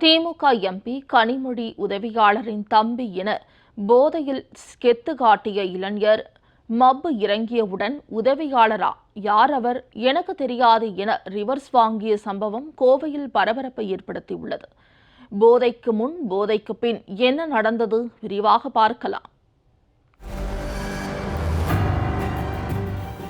திமுக MP Kanimozhi உதவியாளரின் தம்பி என போதையில் கெத்து காட்டிய இளைஞர் மப்பு இறங்கியவுடன் உதவியாளரா, யார் அவர், எனக்கு தெரியாது என ரிவர்ஸ் வாங்கிய சம்பவம் கோவையில் பரபரப்பை ஏற்படுத்தியுள்ளது. போதைக்கு முன் போதைக்கு பின் என்ன நடந்தது, விரிவாக பார்க்கலாம்.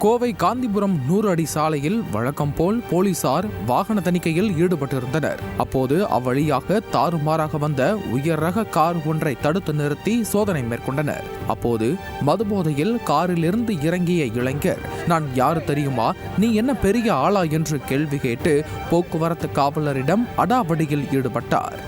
கோவை காந்திபுரம் 100 அடி சாலையில் வழக்கம் போல் போலீசார் வாகன தணிக்கையில் ஈடுபட்டிருந்தனர். அப்போது அவ்வழியாக தாறுமாறாக வந்த உயர் ரக கார் ஒன்றை தடுத்து நிறுத்தி சோதனை மேற்கொண்டனர். அப்போது மதுபோதையில் காரிலிருந்து இறங்கிய இளைஞர், நான் யாரு தெரியுமா, நீ என்ன பெரிய ஆளா என்று கேள்வி கேட்டு போக்குவரத்து காவலரிடம் அடாவடியில் ஈடுபட்டார்.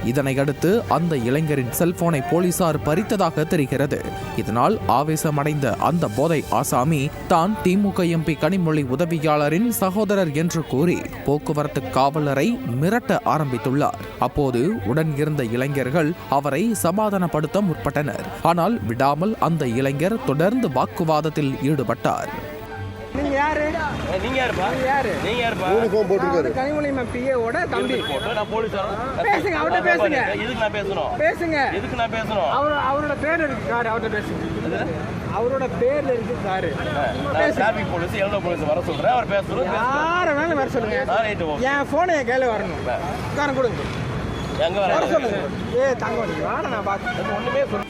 இதனையடுத்து அந்த இளைஞரின் செல்போனை போலீசார் பறித்ததாக தெரிகிறது. இதனால் ஆவேசமடைந்த அந்த போதை ஆசாமி தான் திமுக எம்பி கனிமொழி உதவியாளரின் சகோதரர் என்று கூறி போக்குவரத்து காவலரை மிரட்ட ஆரம்பித்துள்ளார். அப்போது உடன் இருந்த இளைஞர்கள் அவரை சமாதானப்படுத்த முற்பட்டனர். ஆனால் விடாமல் அந்த இளைஞர் தொடர்ந்து வாக்குவாதத்தில் ஈடுபட்டார். அவரோட பேர்ல இருக்கு காரு. டிராபிக் போலீஸ் எவ்வளவு போலீஸ் வர சொல்றேன், அவர் பேசுறோம், யார வேணாலும் வர சொல்லுங்க. என் போனை என் கையில வரணும், காரம் கொடுங்க, எங்க வர சொல்லுங்க. தங்க வாட, நான் பாத்து ஒண்ணுமே சொல்ல.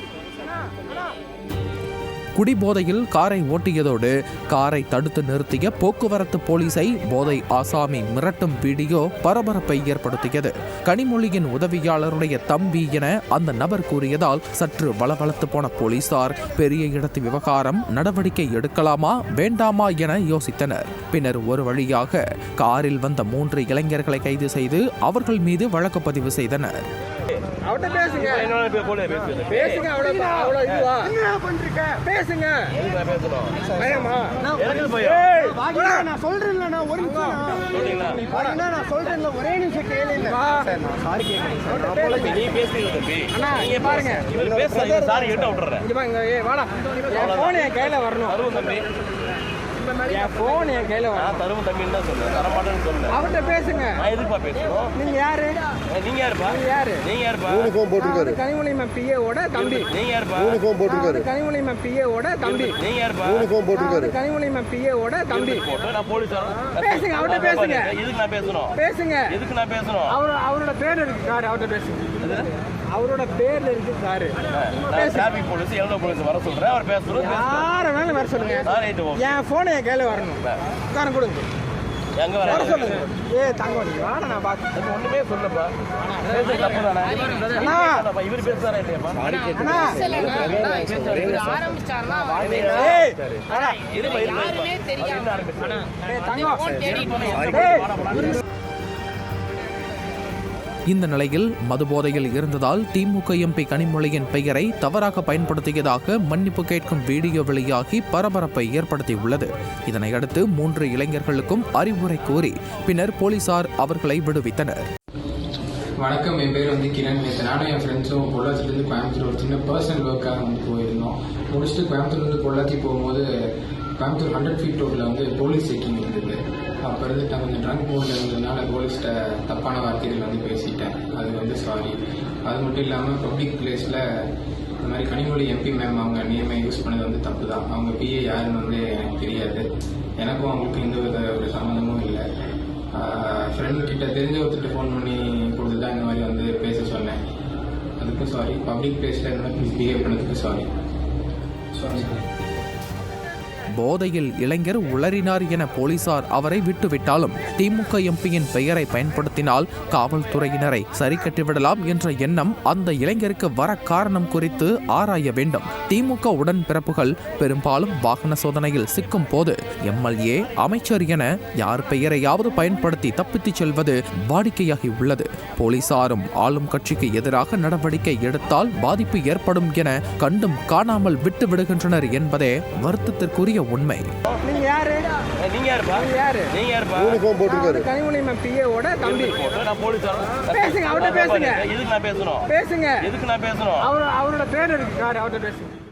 குடிபோதையில் காரை ஓட்டியதோடு காரை தடுத்து நிறுத்திய போக்குவரத்து போலீஸை போதை ஆசாமி மிரட்டும் வீடியோ பரபரப்பை ஏற்படுத்தியது. கனிமொழியின் உதவியாளருடைய தம்பி என அந்த நபர் கூறியதால் சற்று வளவளத்து போன போலீசார் பெரிய இடத்து விவகாரம், நடவடிக்கை எடுக்கலாமா வேண்டாமா என யோசித்தனர். பின்னர் ஒரு வழியாக காரில் வந்த 3 இளைஞர்களை கைது செய்து அவர்கள் மீது வழக்கு பதிவு செய்தனர். அவர்கிட்ட பேசுங்க. நீங்க யாரு? நீங்க யாருப்பா? நீங்க யாருப்பா? கனிமொழி பிஏவோட தம்பி. நீங்க யாருப்பா? கனிமொழி பிஏவோட தம்பி. நீங்க யாருப்பா? கனிமொழி பிஏவோட தம்பி. நான் போலீஸ். பேசுங்க, அவர்கிட்ட பேசுங்க. இதுக்கு நான் பேசணும். பேசுங்க. இதுக்கு நான் பேசணும். அவரோட பேர் இருக்கு கார், அவர்கிட்ட பேசுங்க. அவரோட பேர்ல இருக்கு காரு. டிராபிக் போலீஸ் எவ்வளவு போலீஸ் வர சொல்றேன், அவர் பேசுறோம், யார வேணாலும் வர சொல்லுங்க. என் போனை என் கையில வரணும், காரம் கொடுங்க, எங்க வர சொல்லுங்க. தங்க வாட, நான் பாத்து ஒண்ணுமே சொல்லப்பா. இவர் பேசுறாரா இல்லையாப்பா? இந்த நிலையில் மதுபோதையில் இருந்ததால் திமுக எம்பி கனிமொழியின் பெயரை தவறாக பயன்படுத்தியதாக மன்னிப்பு கேட்கும் வீடியோ வெளியாகி பரபரப்பை ஏற்படுத்தியுள்ளது. இதனையடுத்து 3 இளைஞர்களுக்கும் அறிவுரை கூறி பின்னர் போலீசார் அவர்களை விடுவித்தனர். வணக்கம், என் பேர் கிரண். நானும் என் ஃப்ரெண்ட்ஸும் பொள்ளாச்சிலேருந்து கோயம்புத்தூர் ஒரு சின்ன பர்சனல் ஒர்க்காக போயிருந்தோம். முடிச்சுட்டு கோயம்புத்தூர்லேருந்து பொள்ளாச்சி போகும்போது கோயம்புத்தூர் 100 ஃபீட் ரோட்டில் போலீஸ் செக்கிங் இருந்தது. அப்போ இருந்துட்டு நான் கொஞ்சம் ட்ரங்க் மூடில் இருந்ததுனால போலீஸ்கிட்ட தப்பான வார்த்தைகள் பேசிட்டேன். அது சாரி. அது மட்டும் இல்லாமல் பப்ளிக் பிளேஸில் இந்த மாதிரி கனிமொழி எம்பி மேம் அவங்க நேமை யூஸ் பண்ணது தப்பு தான். அவங்க பிஏ யாருன்னு எனக்கு தெரியாது. எனக்கும் அவங்களுக்கு எந்த வித ஒரு சம்மந்தமும் இல்லை. ஃப்ரெண்டு கிட்ட தெரிஞ்ச ஒருத்தர் ஃபோன் பண்ணி கொடுத்து தான் இந்த மாதிரி பேச சொன்னேன். அதுக்கும் சாரி. பப்ளிக் பிளேஸில் இந்த மாதிரி பிஹேவ் பண்ணதுக்கு சாரி. போதையில் இளைஞர் உளறினார் என போலீசார் அவரை விட்டுவிட்டாலும் திமுக எம்பியின் பெயரை பயன்படுத்தினால் காவல்துறையினரை சரி கட்டிவிடலாம் என்ற எண்ணம் அந்த இளைஞருக்கு வர காரணம் குறித்து ஆராய வேண்டும். திமுக உடன்பிறப்புகள் பெரும்பாலும் வாகன சோதனையில் சிக்கும் போது எம்எல்ஏ, அமைச்சர் என யார் பெயரையாவது பயன்படுத்தி தப்பித்துச் செல்வது வாடிக்கையாகி உள்ளது. போலீசாரும் ஆளும் கட்சிக்கு எதிராக நடவடிக்கை எடுத்தால் பாதிப்பு ஏற்படும் என கண்டும் காணாமல் விட்டு விடுகின்றனர் என்பதே வருத்தத்திற்குரிய உண்மை. அவரோட பேர் இருக்கு.